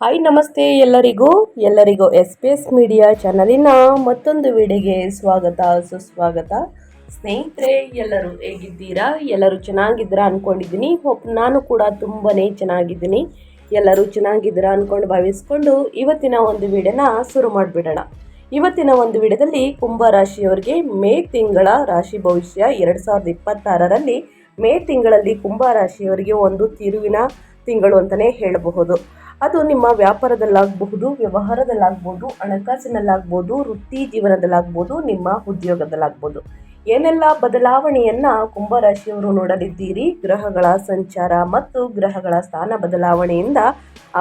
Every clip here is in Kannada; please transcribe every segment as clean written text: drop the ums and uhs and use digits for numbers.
ಹಾಯ್ ನಮಸ್ತೆ ಎಲ್ಲರಿಗೂ ಎಸ್ ಪಿ ಎಸ್ ಮೀಡಿಯಾ ಚಾನಲಿನ ಮತ್ತೊಂದು ವಿಡಿಯೋಗೆ ಸ್ವಾಗತ ಸುಸ್ವಾಗತ. ಸ್ನೇಹಿತರೆ, ಎಲ್ಲರೂ ಹೇಗಿದ್ದೀರಾ? ಎಲ್ಲರೂ ಚೆನ್ನಾಗಿದ್ದೀರಾ ಅಂದ್ಕೊಂಡಿದ್ದೀನಿ. ನಾನು ಕೂಡ ತುಂಬಾ ಚೆನ್ನಾಗಿದ್ದೀನಿ. ಎಲ್ಲರೂ ಚೆನ್ನಾಗಿದ್ದೀರಾ ಅಂದ್ಕೊಂಡು ಭಾವಿಸ್ಕೊಂಡು ಇವತ್ತಿನ ಒಂದು ವಿಡಿಯೋನ ಶುರು ಮಾಡಿಬಿಡೋಣ. ಇವತ್ತಿನ ಒಂದು ವಿಡಿಯೋದಲ್ಲಿ ಕುಂಭ ರಾಶಿಯವರಿಗೆ ಮೇ ತಿಂಗಳ ರಾಶಿ ಭವಿಷ್ಯ 2026ರಲ್ಲಿ ಮೇ ತಿಂಗಳಲ್ಲಿ ಕುಂಭ ರಾಶಿಯವರಿಗೆ ಒಂದು ತಿರುವಿನ ತಿಂಗಳು ಅಂತಲೇ ಹೇಳಬಹುದು. ಅದು ನಿಮ್ಮ ವ್ಯಾಪಾರದಲ್ಲಾಗಬಹುದು, ವ್ಯವಹಾರದಲ್ಲಾಗ್ಬೋದು, ಹಣಕಾಸಿನಲ್ಲಾಗ್ಬೋದು, ವೃತ್ತಿ ಜೀವನದಲ್ಲಾಗ್ಬೋದು, ನಿಮ್ಮ ಉದ್ಯೋಗದಲ್ಲಾಗ್ಬೋದು. ಏನೆಲ್ಲ ಬದಲಾವಣೆಯನ್ನು ಕುಂಭರಾಶಿಯವರು ನೋಡಲಿದ್ದೀರಿ, ಗ್ರಹಗಳ ಸಂಚಾರ ಮತ್ತು ಗ್ರಹಗಳ ಸ್ಥಾನ ಬದಲಾವಣೆಯಿಂದ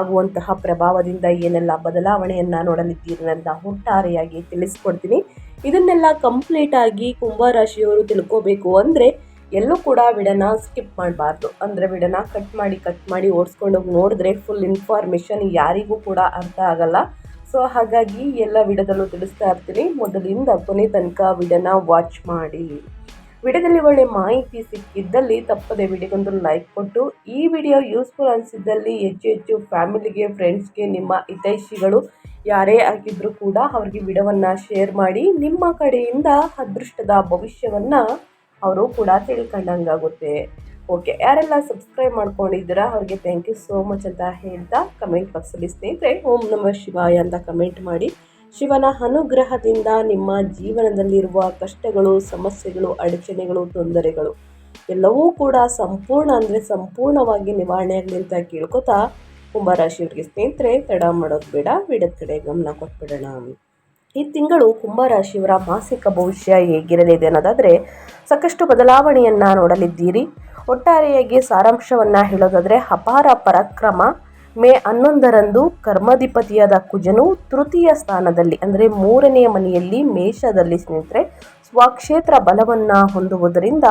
ಆಗುವಂತಹ ಪ್ರಭಾವದಿಂದ ಏನೆಲ್ಲ ಬದಲಾವಣೆಯನ್ನು ನೋಡಲಿದ್ದೀರಿ ಅಂತ ಒಟ್ಟಾರೆಯಾಗಿ ತಿಳಿಸ್ಕೊಡ್ತೀನಿ. ಇದನ್ನೆಲ್ಲ ಕಂಪ್ಲೀಟಾಗಿ ಕುಂಭರಾಶಿಯವರು ತಿಳ್ಕೋಬೇಕು ಅಂದರೆ ಎಲ್ಲೂ ಕೂಡ ವಿಡಿಯೋನ ಸ್ಕಿಪ್ ಮಾಡಬಾರ್ದು. ಅಂದರೆ ವಿಡಿಯೋನ ಕಟ್ ಮಾಡಿ ಓಡಿಸ್ಕೊಂಡು ಹೋಗಿ ನೋಡಿದ್ರೆ ಫುಲ್ ಇನ್ಫಾರ್ಮೇಷನ್ ಯಾರಿಗೂ ಕೂಡ ಅರ್ಥ ಆಗಲ್ಲ. ಸೊ ಹಾಗಾಗಿ ಎಲ್ಲ ವಿಡಿಯೋದಲ್ಲೂ ತಿಳಿಸ್ತಾ ಇರ್ತೀನಿ. ಮೊದಲಿಂದ ಕೊನೆ ತನಕ ವಿಡಿಯೋನ ವಾಚ್ ಮಾಡಿ. ವಿಡಿಯೋದಲ್ಲಿ ಒಳ್ಳೆ ಮಾಹಿತಿ ಸಿಕ್ಕಿದ್ದಲ್ಲಿ ತಪ್ಪದೆ ವಿಡಿಯೋಗೊಂದು ಲೈಕ್ ಕೊಟ್ಟು, ಈ ವಿಡಿಯೋ ಯೂಸ್ಫುಲ್ ಅನಿಸಿದ್ದಲ್ಲಿ ಹೆಚ್ಚು ಫ್ಯಾಮಿಲಿಗೆ, ಫ್ರೆಂಡ್ಸ್ಗೆ, ನಿಮ್ಮ ಹಿತೈಷಿಗಳು ಯಾರೇ ಆಗಿದ್ದರೂ ಕೂಡ ಅವ್ರಿಗೆ ವಿಡಿಯೋವನ್ನು ಶೇರ್ ಮಾಡಿ. ನಿಮ್ಮ ಕಡೆಯಿಂದ ಅದೃಷ್ಟದ ಭವಿಷ್ಯವನ್ನು ಅವರು ಕೂಡ ತಿಳ್ಕೊಂಡಂಗಾಗುತ್ತೆ. ಓಕೆ, ಯಾರೆಲ್ಲ ಸಬ್ಸ್ಕ್ರೈಬ್ ಮಾಡ್ಕೊಂಡಿದ್ದೀರಾ ಅವ್ರಿಗೆ ಥ್ಯಾಂಕ್ ಯು ಸೋ ಮಚ್ ಅಂತ ಹೇಳ್ತಾ ಕಮೆಂಟ್ ಬಾಕ್ಸಲ್ಲಿ ಸ್ನೇಹಿತರೆ ಓಂ ನಮಃ ಶಿವಾಯ ಅಂತ ಕಮೆಂಟ್ ಮಾಡಿ. ಶಿವನ ಅನುಗ್ರಹದಿಂದ ನಿಮ್ಮ ಜೀವನದಲ್ಲಿರುವ ಕಷ್ಟಗಳು, ಸಮಸ್ಯೆಗಳು, ಅಡಚಣೆಗಳು, ತೊಂದರೆಗಳು ಎಲ್ಲವೂ ಕೂಡ ಸಂಪೂರ್ಣವಾಗಿ ನಿವಾರಣೆ ಆಗಲಿ ಅಂತ ಕೇಳ್ಕೊತಾ ಕುಂಭರಾಶಿಯವರಿಗೆ ಸ್ನೇಹಿತರೆ ತಡ ಮಾಡೋದು ಬೇಡ, ವಿಡಿಯೋದ ಕಡೆ ಗಮನ ಕೊಟ್ಬಿಡೋಣ. ಈ ತಿಂಗಳು ಕುಂಭರಾಶಿಯವರ ಮಾಸಿಕ ಭವಿಷ್ಯ ಹೇಗಿರಲಿದೆ ಅನ್ನೋದಾದರೆ ಸಾಕಷ್ಟು ಬದಲಾವಣೆಯನ್ನು ನೋಡಲಿದ್ದೀರಿ. ಒಟ್ಟಾರೆಯಾಗಿ ಸಾರಾಂಶವನ್ನು ಹೇಳೋದಾದರೆ ಅಪಾರ ಪರಾಕ್ರಮ. ಮೇ 11ರಂದು ಕರ್ಮಾಧಿಪತಿಯಾದ ಕುಜನು ತೃತೀಯ ಸ್ಥಾನದಲ್ಲಿ ಅಂದರೆ 3ನೇ ಮನೆಯಲ್ಲಿ ಮೇಷದಲ್ಲಿ ಸ್ನೇಹಿತರೆ ಸ್ವಕ್ಷೇತ್ರ ಬಲವನ್ನು ಹೊಂದುವುದರಿಂದ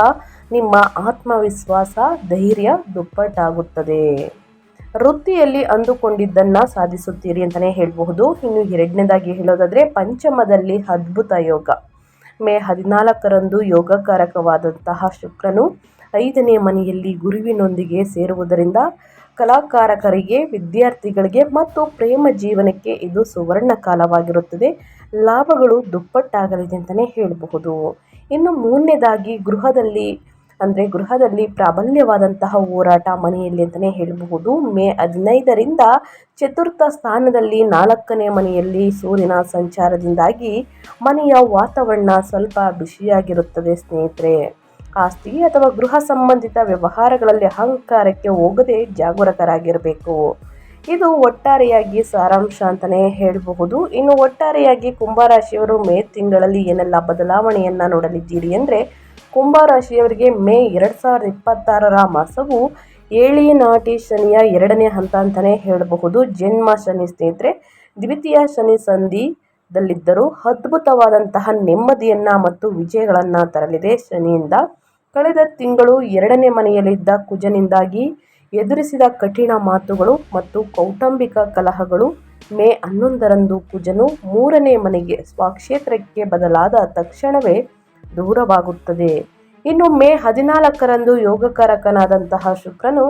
ನಿಮ್ಮ ಆತ್ಮವಿಶ್ವಾಸ, ಧೈರ್ಯ ದುಪ್ಪಟ್ಟಾಗುತ್ತದೆ. ವೃತ್ತಿಯಲ್ಲಿ ಅಂದುಕೊಂಡಿದ್ದನ್ನು ಸಾಧಿಸುತ್ತೀರಿ ಅಂತಲೇ ಹೇಳಬಹುದು. ಇನ್ನು ಎರಡನೇದಾಗಿ ಹೇಳೋದಾದರೆ ಪಂಚಮದಲ್ಲಿ ಅದ್ಭುತ ಯೋಗ. ಮೇ 14ರಂದು ಯೋಗಕಾರಕವಾದಂತಹ ಶುಕ್ರನು 5ನೇ ಮನೆಯಲ್ಲಿ ಗುರುವಿನೊಂದಿಗೆ ಸೇರುವುದರಿಂದ ಕಲಾಕಾರಕರಿಗೆ, ವಿದ್ಯಾರ್ಥಿಗಳಿಗೆ ಮತ್ತು ಪ್ರೇಮ ಜೀವನಕ್ಕೆ ಇದು ಸುವರ್ಣ ಕಾಲವಾಗಿರುತ್ತದೆ. ಲಾಭಗಳು ದುಪ್ಪಟ್ಟಾಗಲಿದೆ ಅಂತಲೇ ಹೇಳಬಹುದು. ಇನ್ನು ಮೂರನೇದಾಗಿ ಗೃಹದಲ್ಲಿ ಪ್ರಾಬಲ್ಯವಾದಂತಹ ಹೋರಾಟ ಮನೆಯಲ್ಲಿ ಅಂತಲೇ ಹೇಳಬಹುದು. ಮೇ 15ರಿಂದ ಚತುರ್ಥ ಸ್ಥಾನದಲ್ಲಿ 4ನೇ ಮನೆಯಲ್ಲಿ ಸೂರ್ಯನ ಸಂಚಾರದಿಂದಾಗಿ ಮನೆಯ ವಾತಾವರಣ ಸ್ವಲ್ಪ ಬಿಸಿಯಾಗಿರುತ್ತದೆ ಸ್ನೇಹಿತರೆ. ಆಸ್ತಿ ಅಥವಾ ಗೃಹ ಸಂಬಂಧಿತ ವ್ಯವಹಾರಗಳಲ್ಲಿ ಅಹಂಕಾರಕ್ಕೆ ಹೋಗದೆ ಜಾಗರೂಕರಾಗಿರಬೇಕು. ಇದು ಒಟ್ಟಾರೆಯಾಗಿ ಸಾರಾಂಶ ಅಂತಲೇ ಹೇಳಬಹುದು. ಇನ್ನು ಒಟ್ಟಾರೆಯಾಗಿ ಕುಂಭರಾಶಿಯವರು ಮೇ ತಿಂಗಳಲ್ಲಿ ಏನೆಲ್ಲ ಬದಲಾವಣೆಯನ್ನು ನೋಡಲಿದ್ದೀರಿ ಅಂದರೆ ಕುಂಭರಾಶಿಯವರಿಗೆ ಮೇ 2026ರ ಮಾಸವು ಏಳಿನಾಟಿ ಶನಿಯ 2ನೇ ಹಂತ ಅಂತಲೇ ಹೇಳಬಹುದು. ಜನ್ಮ ಶನಿ ಸ್ನೇಹಿತರೆ ದ್ವಿತೀಯ ಶನಿ ಸಂಧಿದಲ್ಲಿದ್ದರೂ ಅದ್ಭುತವಾದಂತಹ ನೆಮ್ಮದಿಯನ್ನು ಮತ್ತು ವಿಜಯಗಳನ್ನು ತರಲಿದೆ. ಶನಿಯಿಂದ ಕಳೆದ ತಿಂಗಳು 2ನೇ ಮನೆಯಲ್ಲಿದ್ದ ಕುಜನಿಂದಾಗಿ ಎದುರಿಸಿದ ಕಠಿಣ ಮಾತುಗಳು ಮತ್ತು ಕೌಟುಂಬಿಕ ಕಲಹಗಳು ಮೇ 11ರಂದು ಕುಜನು 3ನೇ ಮನೆಗೆ ಸ್ವಕ್ಷೇತ್ರಕ್ಕೆ ಬದಲಾದ ತಕ್ಷಣವೇ ದೂರವಾಗುತ್ತದೆ. ಇನ್ನು ಮೇ 14ರಂದು ಯೋಗಕಾರಕನಾದಂತಹ ಶುಕ್ರನು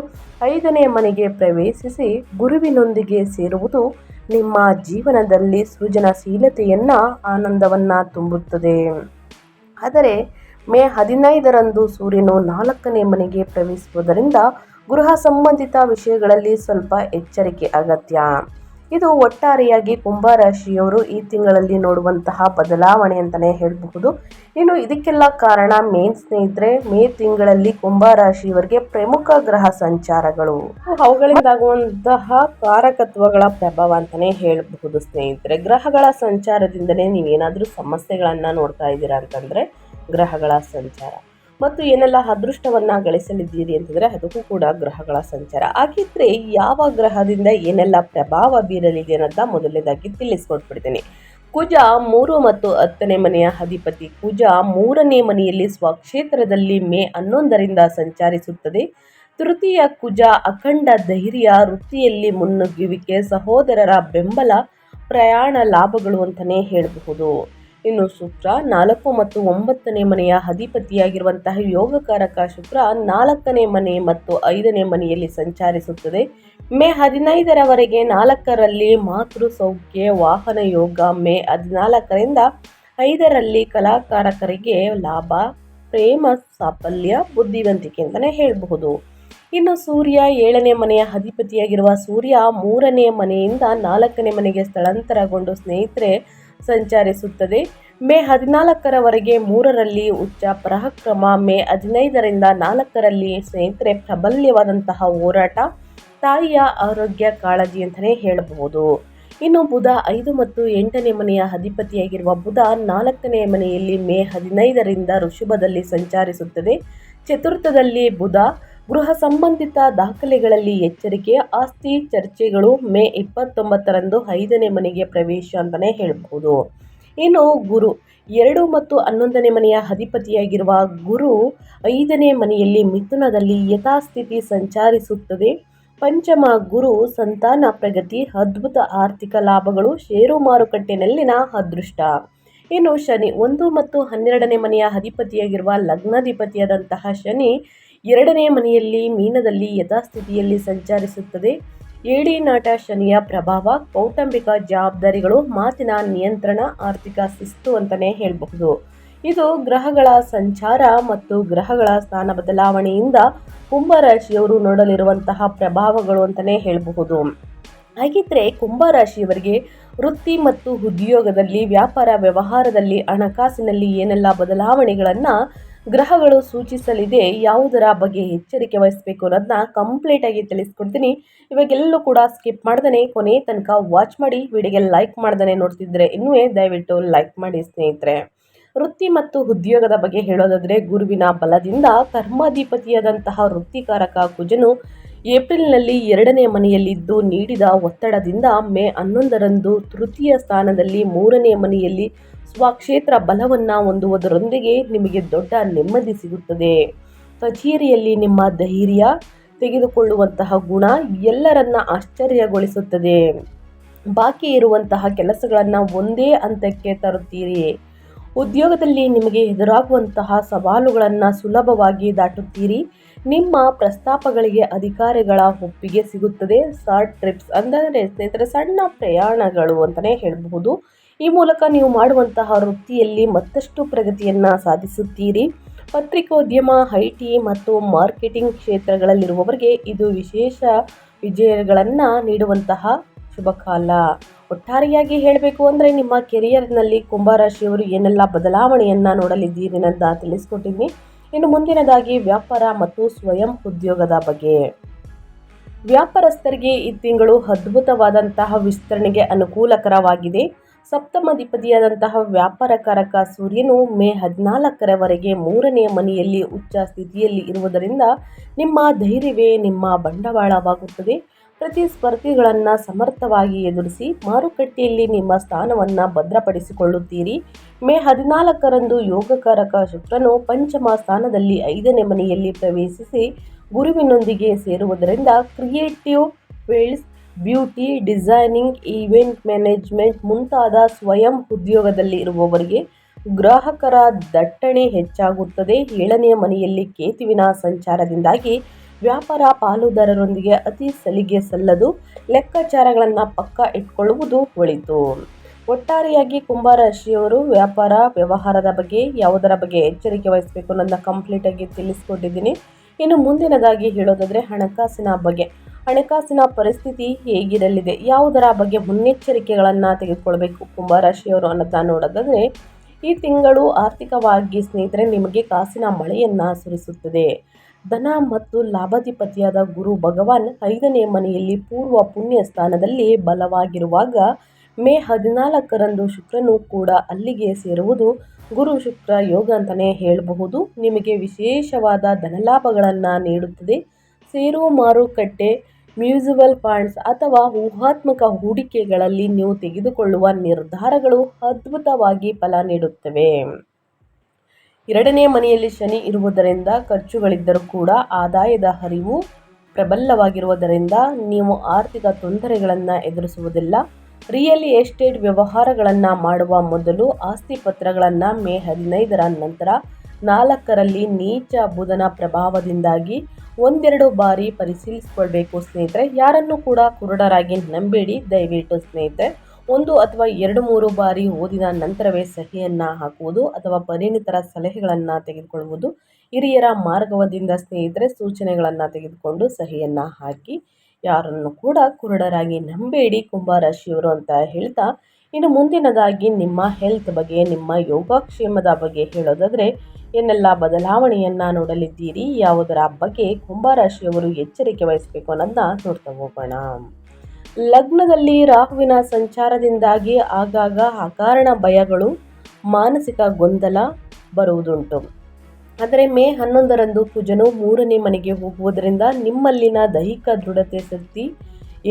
5ನೇ ಮನೆಗೆ ಪ್ರವೇಶಿಸಿ ಗುರುವಿನೊಂದಿಗೆ ಸೇರುವುದು ನಿಮ್ಮ ಜೀವನದಲ್ಲಿ ಸೃಜನಶೀಲತೆಯನ್ನು, ಆನಂದವನ್ನು ತುಂಬುತ್ತದೆ. ಆದರೆ ಮೇ 15ರಂದು ಸೂರ್ಯನು 4ನೇ ಮನೆಗೆ ಪ್ರವೇಶಿಸುವುದರಿಂದ ಗೃಹ ಸಂಬಂಧಿತ ವಿಷಯಗಳಲ್ಲಿ ಸ್ವಲ್ಪ ಎಚ್ಚರಿಕೆ ಅಗತ್ಯ. ಇದು ಒಟ್ಟಾರೆಯಾಗಿ ಕುಂಭರಾಶಿಯವರು ಈ ತಿಂಗಳಲ್ಲಿ ನೋಡುವಂತಹ ಬದಲಾವಣೆ ಅಂತಲೇ ಹೇಳಬಹುದು. ಇನ್ನು ಇದಕ್ಕೆಲ್ಲ ಕಾರಣ ಸ್ನೇಹಿತರೆ ಮೇ ತಿಂಗಳಲ್ಲಿ ಕುಂಭರಾಶಿಯವರಿಗೆ ಪ್ರಮುಖ ಗ್ರಹ ಸಂಚಾರಗಳು, ಅವುಗಳಿಂದಾಗುವಂತಹ ಕಾರಕತ್ವಗಳ ಪ್ರಭಾವ ಅಂತಲೇ ಹೇಳಬಹುದು ಸ್ನೇಹಿತರೆ. ಗ್ರಹಗಳ ಸಂಚಾರದಿಂದಲೇ ನೀವೇನಾದರೂ ಸಮಸ್ಯೆಗಳನ್ನು ನೋಡ್ತಾ ಇದ್ದೀರಾ ಅಂತಂದರೆ ಗ್ರಹಗಳ ಸಂಚಾರ ಮತ್ತು ಏನೆಲ್ಲ ಅದೃಷ್ಟವನ್ನು ಗಳಿಸಲಿದ್ದೀರಿ ಅಂತಂದರೆ ಅದಕ್ಕೂ ಕೂಡ ಗ್ರಹಗಳ ಸಂಚಾರ. ಹಾಗಿದ್ರೆ ಯಾವ ಗ್ರಹದಿಂದ ಏನೆಲ್ಲ ಪ್ರಭಾವ ಬೀರಲಿದೆ ಅನ್ನೋದನ್ನ ಮೊದಲನೇದಾಗಿ ತಿಳಿಸ್ಕೊಟ್ಬಿಡ್ತೀನಿ. ಕುಜ 3 ಮತ್ತು 10ನೇ ಮನೆಯ ಅಧಿಪತಿ. ಕುಜ 3ನೇ ಮನೆಯಲ್ಲಿ ಸ್ವಕ್ಷೇತ್ರದಲ್ಲಿ ಮೇ 11ರಿಂದ ಸಂಚರಿಸುತ್ತದೆ. ತೃತೀಯ ಕುಜ ಅಖಂಡ ಧೈರ್ಯ, ವೃತ್ತಿಯಲ್ಲಿ ಮುನ್ನುಗ್ಗುವಿಕೆ, ಸಹೋದರರ ಬೆಂಬಲ, ಪ್ರಯಾಣ ಲಾಭಗಳು ಅಂತಲೇ ಹೇಳಬಹುದು. ಇನ್ನು ಶುಕ್ರ 4 ಮತ್ತು 9ನೇ ಮನೆಯ ಅಧಿಪತಿಯಾಗಿರುವಂತಹ ಯೋಗಕಾರಕ ಶುಕ್ರ 4ನೇ ಮನೆ ಮತ್ತು 5ನೇ ಮನೆಯಲ್ಲಿ ಸಂಚರಿಸುತ್ತದೆ. ಮೇ 15ರವರೆಗೆ 4ರಲ್ಲಿ ಮಾತೃ ಸೌಖ್ಯ ವಾಹನ ಯೋಗ, ಮೇ 14ರಿಂದ 5ರಲ್ಲಿ ಕಲಾಕಾರಕರಿಗೆ ಲಾಭ, ಪ್ರೇಮ ಸಾಫಲ್ಯ, ಬುದ್ಧಿವಂತಿಕೆ ಅಂತಲೇ ಹೇಳಬಹುದು. ಇನ್ನು ಸೂರ್ಯ 7ನೇ ಮನೆಯ ಅಧಿಪತಿಯಾಗಿರುವ ಸೂರ್ಯ 3ನೇ ಮನೆಯಿಂದ 4ನೇ ಮನೆಗೆ ಸ್ಥಳಾಂತರಗೊಂಡು ಸ್ನೇಹಿತರೆ ಸಂಚರಿಸುತ್ತದೆ. ಮೇ 14ರವರೆಗೆ 3ರಲ್ಲಿ ಉಚ್ಚ ಪರಾಕ್ರಮ, ಮೇ 15ರಿಂದ 4ರಲ್ಲಿ ಸ್ನೇಹಿತರೆ ಪ್ರಬಲ್ಯವಾದಂತಹ ಹೋರಾಟ, ತಾಯಿಯ ಆರೋಗ್ಯ ಕಾಳಜಿ ಅಂತಲೇ ಹೇಳಬಹುದು. ಇನ್ನು ಬುಧ 5 ಮತ್ತು 8ನೇ ಮನೆಯ ಅಧಿಪತಿಯಾಗಿರುವ ಬುಧ 4ನೇ ಮನೆಯಲ್ಲಿ ಮೇ 15ರಿಂದ ಋಷಭದಲ್ಲಿ ಸಂಚರಿಸುತ್ತದೆ. ಚತುರ್ಥದಲ್ಲಿ ಬುಧ ಗೃಹ ಸಂಬಂಧಿತ ದಾಖಲೆಗಳಲ್ಲಿ ಎಚ್ಚರಿಕೆ, ಆಸ್ತಿ ಚರ್ಚೆಗಳು, ಮೇ 29ರಂದು 5ನೇ ಮನೆಗೆ ಪ್ರವೇಶ ಅಂತಲೇ ಹೇಳಬಹುದು. ಇನ್ನು ಗುರು 2 ಮತ್ತು 11ನೇ ಮನೆಯ ಅಧಿಪತಿಯಾಗಿರುವ ಗುರು 5ನೇ ಮನೆಯಲ್ಲಿ ಮಿಥುನದಲ್ಲಿ ಯಥಾಸ್ಥಿತಿ ಸಂಚರಿಸುತ್ತದೆ. ಪಂಚಮ ಗುರು ಸಂತಾನ ಪ್ರಗತಿ, ಅದ್ಭುತ ಆರ್ಥಿಕ ಲಾಭಗಳು, ಷೇರು ಮಾರುಕಟ್ಟೆನಲ್ಲಿನ ಅದೃಷ್ಟ. ಇನ್ನು ಶನಿ 1 ಮತ್ತು 12ನೇ ಮನೆಯ ಅಧಿಪತಿಯಾಗಿರುವ ಲಗ್ನಾಧಿಪತಿಯಾದಂತಹ ಶನಿ 2ನೇ ಮನೆಯಲ್ಲಿ ಮೀನದಲ್ಲಿ ಯಥಾಸ್ಥಿತಿಯಲ್ಲಿ ಸಂಚರಿಸುತ್ತದೆ. ಏಡಿನಾಟ ಶನಿಯ ಪ್ರಭಾವ, ಕೌಟುಂಬಿಕ ಜವಾಬ್ದಾರಿಗಳು, ಮಾತಿನ ನಿಯಂತ್ರಣ, ಆರ್ಥಿಕ ಶಿಸ್ತು ಅಂತಲೇ ಹೇಳಬಹುದು. ಇದು ಗ್ರಹಗಳ ಸಂಚಾರ ಮತ್ತು ಗ್ರಹಗಳ ಸ್ಥಾನ ಬದಲಾವಣೆಯಿಂದ ಕುಂಭರಾಶಿಯವರು ನೋಡಲಿರುವಂತಹ ಪ್ರಭಾವಗಳು ಅಂತಲೇ ಹೇಳಬಹುದು. ಹಾಗಿದ್ರೆ ಕುಂಭರಾಶಿಯವರಿಗೆ ವೃತ್ತಿ ಮತ್ತು ಉದ್ಯೋಗದಲ್ಲಿ, ವ್ಯಾಪಾರ ವ್ಯವಹಾರದಲ್ಲಿ, ಹಣಕಾಸಿನಲ್ಲಿ ಏನೆಲ್ಲ ಬದಲಾವಣೆಗಳನ್ನು ಗ್ರಹಗಳು ಸೂಚಿಸಲಿದೆ, ಯಾವುದರ ಬಗ್ಗೆ ಎಚ್ಚರಿಕೆ ವಹಿಸಬೇಕು ಅನ್ನೋದನ್ನ ಕಂಪ್ಲೀಟಾಗಿ ತಿಳಿಸ್ಕೊಡ್ತೀನಿ. ಇವಾಗೆಲ್ಲೂ ಕೂಡ ಸ್ಕಿಪ್ ಮಾಡ್ದೇ ಕೊನೆ ತನಕ ವಾಚ್ ಮಾಡಿ. ವಿಡಿಯೋಗೆ ಲೈಕ್ ಮಾಡ್ದೇ ನೋಡ್ತಿದ್ರೆ ಇನ್ನೂ ದಯವಿಟ್ಟು ಲೈಕ್ ಮಾಡಿ ಸ್ನೇಹಿತರೆ. ವೃತ್ತಿ ಮತ್ತು ಉದ್ಯೋಗದ ಬಗ್ಗೆ ಹೇಳೋದಾದರೆ, ಗುರುವಿನ ಬಲದಿಂದ ಕರ್ಮಾಧಿಪತಿಯಾದಂತಹ ವೃತ್ತಿಕಾರಕ ಕುಜನು ಏಪ್ರಿಲ್ನಲ್ಲಿ 2ನೇ ಮನೆಯಲ್ಲಿದ್ದು ನೀಡಿದ ಒತ್ತಡದಿಂದ ಮೇ 11ರಂದು ತೃತೀಯ ಸ್ಥಾನದಲ್ಲಿ 3ನೇ ಮನೆಯಲ್ಲಿ ಸ್ವಕ್ಷೇತ್ರ ಬಲವನ್ನು ಹೊಂದುವುದರೊಂದಿಗೆ ನಿಮಗೆ ದೊಡ್ಡ ನೆಮ್ಮದಿ ಸಿಗುತ್ತದೆ. ಕಚೇರಿಯಲ್ಲಿ ನಿಮ್ಮ ಧೈರ್ಯ, ತೆಗೆದುಕೊಳ್ಳುವಂತಹ ಗುಣ ಎಲ್ಲರನ್ನ ಆಶ್ಚರ್ಯಗೊಳಿಸುತ್ತದೆ. ಬಾಕಿ ಇರುವಂತಹ ಕೆಲಸಗಳನ್ನು ಒಂದೇ ಹಂತಕ್ಕೆ ತರುತ್ತೀರಿ. ಉದ್ಯೋಗದಲ್ಲಿ ನಿಮಗೆ ಎದುರಾಗುವಂತಹ ಸವಾಲುಗಳನ್ನು ಸುಲಭವಾಗಿ ದಾಟುತ್ತೀರಿ. ನಿಮ್ಮ ಪ್ರಸ್ತಾಪಗಳಿಗೆ ಅಧಿಕಾರಿಗಳ ಒಪ್ಪಿಗೆ ಸಿಗುತ್ತದೆ. ಶಾರ್ಟ್ ಟ್ರಿಪ್ಸ್ ಅಂದರೆ ಸ್ನೇಹಿತರೆ ಸಣ್ಣ ಪ್ರಯಾಣಗಳು ಅಂತಲೇ ಹೇಳಬಹುದು. ಈ ಮೂಲಕ ನೀವು ಮಾಡುವಂತಹ ವೃತ್ತಿಯಲ್ಲಿ ಮತ್ತಷ್ಟು ಪ್ರಗತಿಯನ್ನು ಸಾಧಿಸುತ್ತೀರಿ. ಪತ್ರಿಕೋದ್ಯಮ, ಐಟಿ ಮತ್ತು ಮಾರ್ಕೆಟಿಂಗ್ ಕ್ಷೇತ್ರಗಳಲ್ಲಿರುವವರಿಗೆ ಇದು ವಿಶೇಷ ವಿಜಯಗಳನ್ನು ನೀಡುವಂತಹ ಶುಭ ಕಾಲ. ಒಟ್ಟಾರೆಯಾಗಿ ಹೇಳಬೇಕು ಅಂದರೆ ನಿಮ್ಮ ಕೆರಿಯರ್ನಲ್ಲಿ ಕುಂಭರಾಶಿಯವರು ಏನೆಲ್ಲ ಬದಲಾವಣೆಯನ್ನು ನೋಡಲಿದ್ದೀರಿ ಅಂತ ತಿಳಿಸ್ಕೊಟ್ಟಿದ್ದೀನಿ. ಇನ್ನು ಮುಂದಿನದಾಗಿ ವ್ಯಾಪಾರ ಮತ್ತು ಸ್ವಯಂ ಉದ್ಯೋಗದ ಬಗ್ಗೆ. ವ್ಯಾಪಾರಸ್ಥರಿಗೆ ಈ ತಿಂಗಳು ಅದ್ಭುತವಾದಂತಹ ವಿಸ್ತರಣೆಗೆ ಅನುಕೂಲಕರವಾಗಿದೆ. ಸಪ್ತಮಾಧಿಪತಿಯಾದಂತಹ ವ್ಯಾಪಾರಕಾರಕ ಸೂರ್ಯನು ಮೇ 14ರವರೆಗೆ 3ನೇ ಮನೆಯಲ್ಲಿ ಉಚ್ಚ ಸ್ಥಿತಿಯಲ್ಲಿ ಇರುವುದರಿಂದ ನಿಮ್ಮ ಧೈರ್ಯವೇ ನಿಮ್ಮ ಬಂಡವಾಳವಾಗುತ್ತದೆ. ಪ್ರತಿಸ್ಪರ್ಧಿಗಳನ್ನು ಸಮರ್ಥವಾಗಿ ಎದುರಿಸಿ ಮಾರುಕಟ್ಟೆಯಲ್ಲಿ ನಿಮ್ಮ ಸ್ಥಾನವನ್ನು ಭದ್ರಪಡಿಸಿಕೊಳ್ಳುತ್ತೀರಿ. ಮೇ 14ರಂದು ಯೋಗಕಾರಕ ಶುಕ್ರನು ಪಂಚಮ ಸ್ಥಾನದಲ್ಲಿ 5ನೇ ಮನೆಯಲ್ಲಿ ಪ್ರವೇಶಿಸಿ ಗುರುವಿನೊಂದಿಗೆ ಸೇರುವುದರಿಂದ creative fields, beauty, designing, event management ಮುಂತಾದ ಸ್ವಯಂ ಉದ್ಯೋಗದಲ್ಲಿ ಇರುವವರಿಗೆ ಗ್ರಾಹಕರ ದಟ್ಟಣೆ ಹೆಚ್ಚಾಗುತ್ತದೆ. 7ನೇ ಮನೆಯಲ್ಲಿ ಕೇತುವಿನ ಸಂಚಾರದಿಂದಾಗಿ ವ್ಯಾಪಾರ ಪಾಲುದಾರರೊಂದಿಗೆ ಅತಿ ಸಲಿಗೆ ಸಲ್ಲದು. ಲೆಕ್ಕಾಚಾರಗಳನ್ನು ಪಕ್ಕ ಇಟ್ಕೊಳ್ಳುವುದು ಒಳಿತು. ಒಟ್ಟಾರೆಯಾಗಿ ಕುಂಭರಾಶಿಯವರು ವ್ಯಾಪಾರ ವ್ಯವಹಾರದ ಬಗ್ಗೆ ಯಾವುದರ ಬಗ್ಗೆ ಎಚ್ಚರಿಕೆ ವಹಿಸಬೇಕು ಅನ್ನೋದನ್ನ ಕಂಪ್ಲೀಟಾಗಿ ತಿಳಿಸ್ಕೊಟ್ಟಿದ್ದೀನಿ. ಇನ್ನು ಮುಂದಿನದಾಗಿ ಹೇಳೋದಾದರೆ ಹಣಕಾಸಿನ ಬಗ್ಗೆ. ಹಣಕಾಸಿನ ಪರಿಸ್ಥಿತಿ ಹೇಗಿರಲಿದೆ, ಯಾವುದರ ಬಗ್ಗೆ ಮುನ್ನೆಚ್ಚರಿಕೆಗಳನ್ನು ತೆಗೆದುಕೊಳ್ಬೇಕು ಕುಂಭರಾಶಿಯವರು ಅನ್ನೋದನ್ನ ನೋಡೋದಾದರೆ, ಈ ತಿಂಗಳು ಆರ್ಥಿಕವಾಗಿ ಸ್ನೇಹಿತರೆ ನಿಮಗೆ ಕಾಸಿನ ಮಳೆಯನ್ನು ಸುರಿಸುತ್ತದೆ. ಧನ ಮತ್ತು ಲಾಭಾಧಿಪತಿಯಾದ ಗುರು ಭಗವಾನ್ 5ನೇ ಮನೆಯಲ್ಲಿ ಪೂರ್ವ ಪುಣ್ಯ ಸ್ಥಾನದಲ್ಲಿ ಬಲವಾಗಿರುವಾಗ ಮೇ 14ರಂದು ಶುಕ್ರನು ಕೂಡ ಅಲ್ಲಿಗೆ ಸೇರುವುದು ಗುರು ಶುಕ್ರ ಯೋಗ ಅಂತಲೇ ಹೇಳಬಹುದು. ನಿಮಗೆ ವಿಶೇಷವಾದ ಧನಲಾಭಗಳನ್ನು ನೀಡುತ್ತದೆ. ಷೇರು ಮಾರುಕಟ್ಟೆ, ಮ್ಯೂಚುವಲ್ ಫಂಡ್ಸ್ ಅಥವಾ ಊಹಾತ್ಮಕ ಹೂಡಿಕೆಗಳಲ್ಲಿ ನೀವು ತೆಗೆದುಕೊಳ್ಳುವ ನಿರ್ಧಾರಗಳು ಅದ್ಭುತವಾಗಿ ಫಲ ನೀಡುತ್ತವೆ. 2ನೇ ಮನೆಯಲ್ಲಿ ಶನಿ ಇರುವುದರಿಂದ ಖರ್ಚುಗಳಿದ್ದರೂ ಕೂಡ ಆದಾಯದ ಹರಿವು ಪ್ರಬಲವಾಗಿರುವುದರಿಂದ ನೀವು ಆರ್ಥಿಕ ತೊಂದರೆಗಳನ್ನು ಎದುರಿಸುವುದಿಲ್ಲ. ರಿಯಲ್ ಎಸ್ಟೇಟ್ ವ್ಯವಹಾರಗಳನ್ನು ಮಾಡುವ ಮೊದಲು ಆಸ್ತಿ ಪತ್ರಗಳನ್ನು ಮೇ 15ರ ನಂತರ 4ರಲ್ಲಿ ನೀಚ ಬುಧನ ಪ್ರಭಾವದಿಂದಾಗಿ ಒಂದೆರಡು ಬಾರಿ ಪರಿಶೀಲಿಸಿಕೊಳ್ಬೇಕು ಸ್ನೇಹಿತರೆ. ಯಾರನ್ನು ಕೂಡ ಕುರುಡರಾಗಿ ನಂಬೇಡಿ ದಯವಿಟ್ಟು ಸ್ನೇಹಿತರೆ. 1 ಅಥವಾ 2-3 ಬಾರಿ ಓದಿದ ನಂತರವೇ ಸಹಿಯನ್ನು ಹಾಕುವುದು ಅಥವಾ ಪರಿಣಿತರ ಸಲಹೆಗಳನ್ನು ತೆಗೆದುಕೊಳ್ಳುವುದು. ಹಿರಿಯರ ಮಾರ್ಗದಿಂದ ಸ್ನೇಹಿತರೆ ಸೂಚನೆಗಳನ್ನು ತೆಗೆದುಕೊಂಡು ಸಹಿಯನ್ನು ಹಾಕಿ. ಯಾರನ್ನು ಕೂಡ ಕುರುಡರಾಗಿ ನಂಬೇಡಿ ಕುಂಭರಾಶಿಯವರು ಅಂತ ಹೇಳ್ತಾ, ಇನ್ನು ಮುಂದಿನದಾಗಿ ನಿಮ್ಮ ಹೆಲ್ತ್ ಬಗ್ಗೆ, ನಿಮ್ಮ ಯೋಗಕ್ಷೇಮದ ಬಗ್ಗೆ ಹೇಳೋದಾದರೆ ಏನೆಲ್ಲ ಬದಲಾವಣೆಯನ್ನು ನೋಡಲಿದ್ದೀರಿ, ಯಾವುದರ ಬಗ್ಗೆ ಕುಂಭರಾಶಿಯವರು ಎಚ್ಚರಿಕೆ ವಹಿಸಬೇಕು ಅನ್ನೋದನ್ನ ನೋಡ್ತಾ ಹೋಗೋಣ. ಲಗ್ನದಲ್ಲಿ ರಾಹುವಿನ ಸಂಚಾರದಿಂದಾಗಿ ಆಗಾಗ ಅಕಾರಣ ಭಯಗಳು, ಮಾನಸಿಕ ಗೊಂದಲ ಬರುವುದುಂಟು. ಆದರೆ ಮೇ 11ರಂದು ಕುಜನು 3ನೇ ಮನೆಗೆ ಹೋಗುವುದರಿಂದ ನಿಮ್ಮಲ್ಲಿನ ದೈಹಿಕ ದೃಢತೆ ಶಕ್ತಿ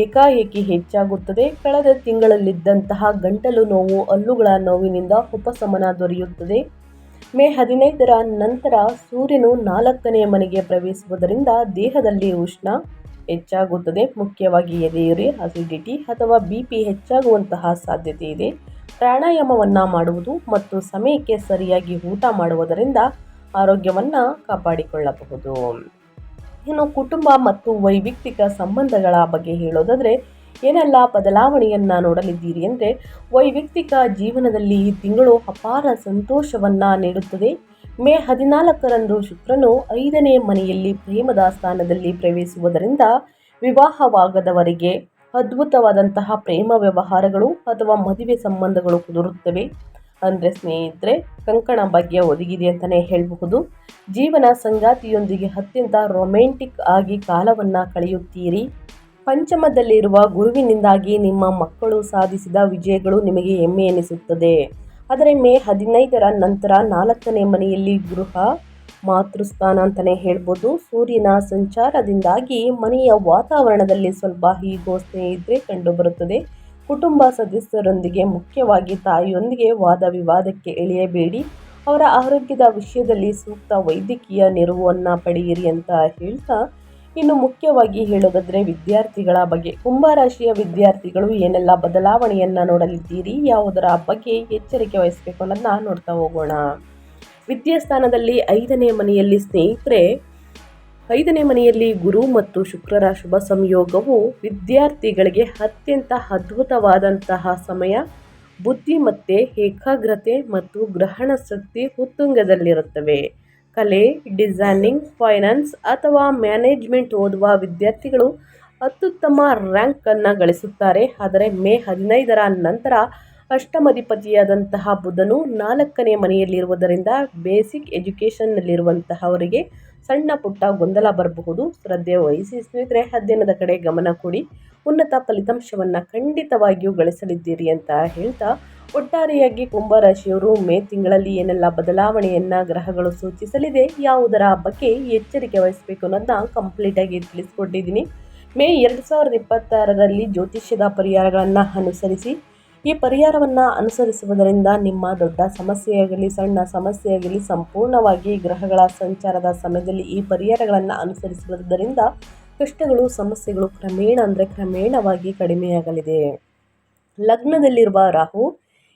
ಏಕಾಏಕಿ ಹೆಚ್ಚಾಗುತ್ತದೆ. ಕಳೆದ ತಿಂಗಳಲ್ಲಿದ್ದಂತಹ ಗಂಟಲು ನೋವು, ಹಲ್ಲುಗಳ ನೋವಿನಿಂದ ಉಪಶಮನ ದೊರೆಯುತ್ತದೆ. ಮೇ 15ರ ನಂತರ ಸೂರ್ಯನು 4ನೇ ಮನೆಗೆ ಪ್ರವೇಶಿಸುವುದರಿಂದ ದೇಹದಲ್ಲಿ ಉಷ್ಣ ಹೆಚ್ಚಾಗುತ್ತದೆ. ಮುಖ್ಯವಾಗಿ ಎದೆಯುರಿ, ಅಸಿಡಿಟಿ ಅಥವಾ BP ಹೆಚ್ಚಾಗುವಂತಹ ಸಾಧ್ಯತೆ ಇದೆ. ಪ್ರಾಣಾಯಾಮವನ್ನು ಮಾಡುವುದು ಮತ್ತು ಸಮಯಕ್ಕೆ ಸರಿಯಾಗಿ ಊಟ ಮಾಡುವುದರಿಂದ ಆರೋಗ್ಯವನ್ನು ಕಾಪಾಡಿಕೊಳ್ಳಬಹುದು. ಇನ್ನು ಕುಟುಂಬ ಮತ್ತು ವೈಯಕ್ತಿಕ ಸಂಬಂಧಗಳ ಬಗ್ಗೆ ಹೇಳೋದಾದರೆ ಏನೆಲ್ಲ ಬದಲಾವಣೆಯನ್ನು ನೋಡಲಿದ್ದೀರಿ ಅಂದರೆ, ವೈಯಕ್ತಿಕ ಜೀವನದಲ್ಲಿ ಈ ತಿಂಗಳು ಅಪಾರ ಸಂತೋಷವನ್ನು ನೀಡುತ್ತದೆ. ಮೇ 14ರಂದು ಶುಕ್ರನು 5ನೇ ಮನೆಯಲ್ಲಿ ಪ್ರೇಮದ ಸ್ಥಾನದಲ್ಲಿ ಪ್ರವೇಶಿಸುವುದರಿಂದ ವಿವಾಹವಾಗದವರಿಗೆ ಅದ್ಭುತವಾದಂತಹ ಪ್ರೇಮ ವ್ಯವಹಾರಗಳು ಅಥವಾ ಮದುವೆ ಸಂಬಂಧಗಳು ಕುದುರುತ್ತವೆ. ಅಂದರೆ ಸ್ನೇಹಿತರೆ ಕಂಕಣ ಭಾಗ್ಯ ಒದಗಿದೆ ಅಂತಲೇ ಹೇಳಬಹುದು. ಜೀವನ ಸಂಗಾತಿಯೊಂದಿಗೆ ಅತ್ಯಂತ ರೊಮ್ಯಾಂಟಿಕ್ ಆಗಿ ಕಾಲವನ್ನು ಕಳೆಯುತ್ತೀರಿ. ಪಂಚಮದಲ್ಲಿರುವ ಗುರುವಿನಿಂದಾಗಿ ನಿಮ್ಮ ಮಕ್ಕಳು ಸಾಧಿಸಿದ ವಿಜಯಗಳು ನಿಮಗೆ ಹೆಮ್ಮೆ ಎನಿಸುತ್ತದೆ. ಆದರೆ ಮೇ 15ರ ನಂತರ 4ನೇ ಮನೆಯಲ್ಲಿ ಗೃಹ ಮಾತೃಸ್ಥಾನ ಅಂತಲೇ ಹೇಳ್ಬೋದು. ಸೂರ್ಯನ ಸಂಚಾರದಿಂದಾಗಿ ಮನೆಯ ವಾತಾವರಣದಲ್ಲಿ ಸ್ವಲ್ಪ ಈಗೋ ಸ್ನೇಹಿತರೆ ಕಂಡುಬರುತ್ತದೆ. ಕುಟುಂಬ ಸದಸ್ಯರೊಂದಿಗೆ, ಮುಖ್ಯವಾಗಿ ತಾಯಿಯೊಂದಿಗೆ ವಾದ ವಿವಾದಕ್ಕೆ ಇಳಿಯಬೇಡಿ. ಅವರ ಆರೋಗ್ಯದ ವಿಷಯದಲ್ಲಿ ಸೂಕ್ತ ವೈದ್ಯಕೀಯ ನೆರವನ್ನು ಪಡೆಯಿರಿ ಅಂತ ಹೇಳ್ತಾ, ಇನ್ನು ಮುಖ್ಯವಾಗಿ ಹೇಳೋದಾದರೆ ವಿದ್ಯಾರ್ಥಿಗಳ ಬಗ್ಗೆ, ಕುಂಭರಾಶಿಯ ವಿದ್ಯಾರ್ಥಿಗಳು ಏನೆಲ್ಲ ಬದಲಾವಣೆಯನ್ನು ನೋಡಲಿದ್ದೀರಿ, ಯಾವುದರ ಬಗ್ಗೆ ಎಚ್ಚರಿಕೆ ವಹಿಸಬೇಕು ಅನ್ನೋದನ್ನ ನೋಡ್ತಾ ಹೋಗೋಣ. ವಿದ್ಯಾಸ್ಥಾನದಲ್ಲಿ 5ನೇ ಮನೆಯಲ್ಲಿ ಸ್ನೇಹಿತರೆ 5ನೇ ಮನೆಯಲ್ಲಿ ಗುರು ಮತ್ತು ಶುಕ್ರರ ಶುಭ ಸಂಯೋಗವು ವಿದ್ಯಾರ್ಥಿಗಳಿಗೆ ಅತ್ಯಂತ ಅದ್ಭುತವಾದಂತಹ ಸಮಯ. ಬುದ್ಧಿಮತ್ತೆ, ಏಕಾಗ್ರತೆ ಮತ್ತು ಗ್ರಹಣ ಶಕ್ತಿ ಉತ್ತುಂಗದಲ್ಲಿರುತ್ತವೆ. ಕಲೆ, ಡಿಸೈನಿಂಗ್, ಫೈನಾನ್ಸ್ ಅಥವಾ ಮ್ಯಾನೇಜ್ಮೆಂಟ್ ಓದುವ ವಿದ್ಯಾರ್ಥಿಗಳು ಅತ್ಯುತ್ತಮ ರ್ಯಾಂಕನ್ನು ಗಳಿಸುತ್ತಾರೆ. ಆದರೆ ಮೇ 15ರ ನಂತರ ಅಷ್ಟಮಾಧಿಪತಿಯಾದಂತಹ ಬುಧನು 4ನೇ ಮನೆಯಲ್ಲಿರುವುದರಿಂದ ಬೇಸಿಕ್ ಎಜುಕೇಷನ್ನಲ್ಲಿರುವಂತಹವರಿಗೆ ಸಣ್ಣ ಪುಟ್ಟ ಗೊಂದಲ ಬರಬಹುದು. ಶ್ರದ್ಧೆ ವಹಿಸಿ ಸ್ನೇಹಿತರೆ, ಅಧ್ಯಯನದ ಕಡೆ ಗಮನ ಕೊಡಿ. ಉನ್ನತ ಫಲಿತಾಂಶವನ್ನು ಖಂಡಿತವಾಗಿಯೂ ಗಳಿಸಲಿದ್ದೀರಿ ಅಂತ ಹೇಳ್ತಾ, ಒಟ್ಟಾರೆಯಾಗಿ ಕುಂಭರಾಶಿಯವರು ಮೇ ತಿಂಗಳಲ್ಲಿ ಏನೆಲ್ಲ ಬದಲಾವಣೆಯನ್ನು ಗ್ರಹಗಳು ಸೂಚಿಸಲಿದೆ, ಯಾವುದರ ಬಗ್ಗೆ ಎಚ್ಚರಿಕೆ ವಹಿಸಬೇಕು ಅನ್ನೋದನ್ನ ಕಂಪ್ಲೀಟಾಗಿ ತಿಳಿಸ್ಕೊಟ್ಟಿದ್ದೀನಿ. ಮೇ 2026ರಲ್ಲಿ ಜ್ಯೋತಿಷ್ಯದ ಪರಿಹಾರಗಳನ್ನು ಅನುಸರಿಸಿ. ಈ ಪರಿಹಾರವನ್ನು ಅನುಸರಿಸುವುದರಿಂದ ನಿಮ್ಮ ದೊಡ್ಡ ಸಮಸ್ಯೆಯಾಗಲಿ ಸಣ್ಣ ಸಮಸ್ಯೆಯಾಗಲಿ ಸಂಪೂರ್ಣವಾಗಿ ಗ್ರಹಗಳ ಸಂಚಾರದ ಸಮಯದಲ್ಲಿ ಈ ಪರಿಹಾರಗಳನ್ನು ಅನುಸರಿಸುವುದರಿಂದ ಕಷ್ಟಗಳು, ಸಮಸ್ಯೆಗಳು ಕ್ರಮೇಣವಾಗಿ ಕಡಿಮೆಯಾಗಲಿದೆ. ಲಗ್ನದಲ್ಲಿರುವ ರಾಹು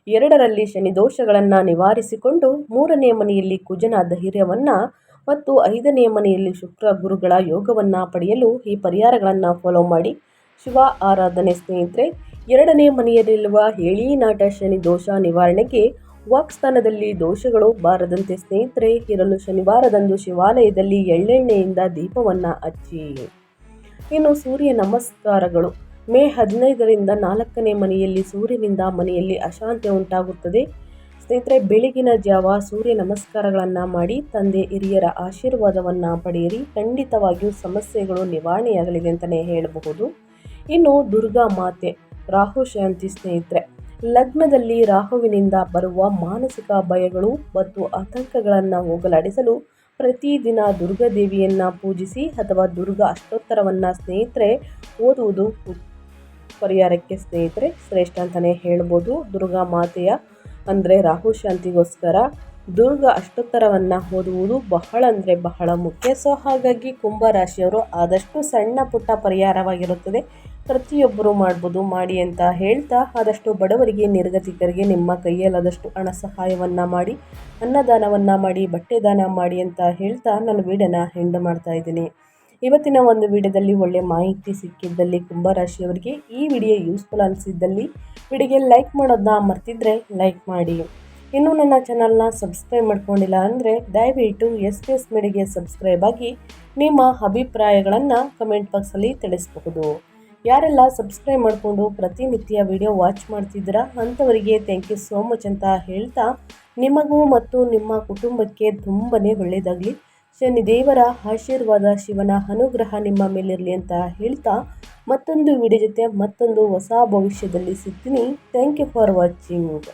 2ರಲ್ಲಿ ಶನಿ ದೋಷಗಳನ್ನು ನಿವಾರಿಸಿಕೊಂಡು 3ನೇ ಮನೆಯಲ್ಲಿ ಕುಜನ ಧೈರ್ಯವನ್ನು ಮತ್ತು 5ನೇ ಮನೆಯಲ್ಲಿ ಶುಕ್ರ ಗುರುಗಳ ಯೋಗವನ್ನು ಪಡೆಯಲು ಈ ಪರಿಹಾರಗಳನ್ನು ಫಾಲೋ ಮಾಡಿ. ಶಿವ ಆರಾಧನೆ ಸ್ನೇಹಿತರೆ. 2ನೇ ಮನೆಯಲ್ಲಿರುವ ಏಳೀನಾಟ ಶನಿ ದೋಷ ನಿವಾರಣೆಗೆ ವಾಕ್ಸ್ಥಾನದಲ್ಲಿ ದೋಷಗಳು ಬಾರದಂತೆ ಸ್ನೇಹಿತರೆ ಇರಲು ಶನಿವಾರದಂದು ಶಿವಾಲಯದಲ್ಲಿ ಎಳ್ಳೆಣ್ಣೆಯಿಂದ ದೀಪವನ್ನು ಹಚ್ಚಿ. ಇನ್ನು ಸೂರ್ಯ ನಮಸ್ಕಾರಗಳು. ಮೇ 15ರಿಂದ 4ನೇ ಮನೆಯಲ್ಲಿ ಸೂರ್ಯನಿಂದ ಮನೆಯಲ್ಲಿ ಅಶಾಂತಿ ಉಂಟಾಗುತ್ತದೆ. ಸ್ನೇಹಿತರೆ ಬೆಳಗಿನ ಜಾವ ಸೂರ್ಯ ನಮಸ್ಕಾರಗಳನ್ನು ಮಾಡಿ ತಂದೆ ಹಿರಿಯರ ಆಶೀರ್ವಾದವನ್ನು ಪಡೆಯಿರಿ. ಖಂಡಿತವಾಗಿಯೂ ಸಮಸ್ಯೆಗಳು ನಿವಾರಣೆಯಾಗಲಿದೆ ಅಂತಲೇ ಹೇಳಬಹುದು. ಇನ್ನು ದುರ್ಗಾ ಮಾತೆ ರಾಹು ಶಾಂತಿ ಸ್ನೇಹಿತರೆ. ಲಗ್ನದಲ್ಲಿ ರಾಹುವಿನಿಂದ ಬರುವ ಮಾನಸಿಕ ಭಯಗಳು ಮತ್ತು ಆತಂಕಗಳನ್ನು ಹೋಗಲಾಡಿಸಲು ಪ್ರತಿದಿನ ದುರ್ಗಾದೇವಿಯನ್ನು ಪೂಜಿಸಿ ಅಥವಾ ದುರ್ಗಾ ಅಷ್ಟೋತ್ತರವನ್ನು ಸ್ನೇಹಿತರೆ ಓದುವುದು ಪರಿಹಾರಕ್ಕೆ ಸ್ನೇಹಿತರೆ ಶ್ರೇಷ್ಠ ಅಂತಲೇ ಹೇಳ್ಬೋದು. ದುರ್ಗಾ ಮಾತೆಯ ಅಂದರೆ ರಾಹು ಶಾಂತಿಗೋಸ್ಕರ ದುರ್ಗಾ ಅಷ್ಟೋತ್ತರವನ್ನು ಓದುವುದು ಬಹಳ ಮುಖ್ಯ. ಸೊ ಹಾಗಾಗಿ ಕುಂಭರಾಶಿಯವರು ಆದಷ್ಟು ಸಣ್ಣ ಪುಟ್ಟ ಪರಿಹಾರವಾಗಿರುತ್ತದೆ, ಪ್ರತಿಯೊಬ್ಬರು ಮಾಡ್ಬೋದು, ಮಾಡಿ ಅಂತ ಹೇಳ್ತಾ ಆದಷ್ಟು ಬಡವರಿಗೆ, ನಿರ್ಗತಿಕರಿಗೆ ನಿಮ್ಮ ಕೈಯಲ್ಲಾದಷ್ಟು ಹಣ ಸಹಾಯವನ್ನು ಮಾಡಿ, ಅನ್ನದಾನವನ್ನು ಮಾಡಿ, ಬಟ್ಟೆ ದಾನ ಮಾಡಿ ಅಂತ ಹೇಳ್ತಾ ನಾನು ವಿಡಿಯೋನ ಎಂಡ್ ಮಾಡ್ತಾ ಇದ್ದೀನಿ. ಇವತ್ತಿನ ಒಂದು ವಿಡಿಯೋದಲ್ಲಿ ಒಳ್ಳೆ ಮಾಹಿತಿ ಸಿಕ್ಕಿದ್ದಲ್ಲಿ ಕುಂಭರಾಶಿಯವರಿಗೆ ಈ ವಿಡಿಯೋ ಯೂಸ್ಫುಲ್ ಅನಿಸಿದ್ದಲ್ಲಿ ವಿಡಿಯೋಗೆ ಲೈಕ್ ಮಾಡೋದನ್ನ ಮರ್ತಿದ್ರೆ ಲೈಕ್ ಮಾಡಿ. ಇನ್ನೂ ನನ್ನ ಚಾನಲ್ನ ಸಬ್ಸ್ಕ್ರೈಬ್ ಮಾಡ್ಕೊಂಡಿಲ್ಲ ಅಂದರೆ ದಯವಿಟ್ಟು SPS ಮೀಡಿಯಾಗೆ ಸಬ್ಸ್ಕ್ರೈಬ್ ಆಗಿ ನಿಮ್ಮ ಅಭಿಪ್ರಾಯಗಳನ್ನು ಕಮೆಂಟ್ ಬಾಕ್ಸಲ್ಲಿ ತಿಳಿಸಬಹುದು. ಯಾರೆಲ್ಲ ಸಬ್ಸ್ಕ್ರೈಬ್ ಮಾಡಿಕೊಂಡು ಪ್ರತಿನಿತ್ಯ ವಿಡಿಯೋ ವಾಚ್ ಮಾಡ್ತಿದ್ದೀರಾ ಅಂಥವರಿಗೆ ಥ್ಯಾಂಕ್ ಯು ಸೋ ಮಚ್ ಅಂತ ಹೇಳ್ತಾ, ನಿಮಗೂ ಮತ್ತು ನಿಮ್ಮ ಕುಟುಂಬಕ್ಕೆ ತುಂಬನೇ ಒಳ್ಳೆಯದಾಗಲಿ, ಶನಿದೇವರ ಆಶೀರ್ವಾದ, ಶಿವನ ಅನುಗ್ರಹ ನಿಮ್ಮ ಮೇಲಿರಲಿ ಅಂತ ಹೇಳ್ತಾ ಮತ್ತೊಂದು ವಿಡಿಯೋ ಜೊತೆ ಮತ್ತೊಂದು ಹೊಸ ಭವಿಷ್ಯದಲ್ಲಿ ಸಿಗ್ತೀನಿ. Thank you for watching.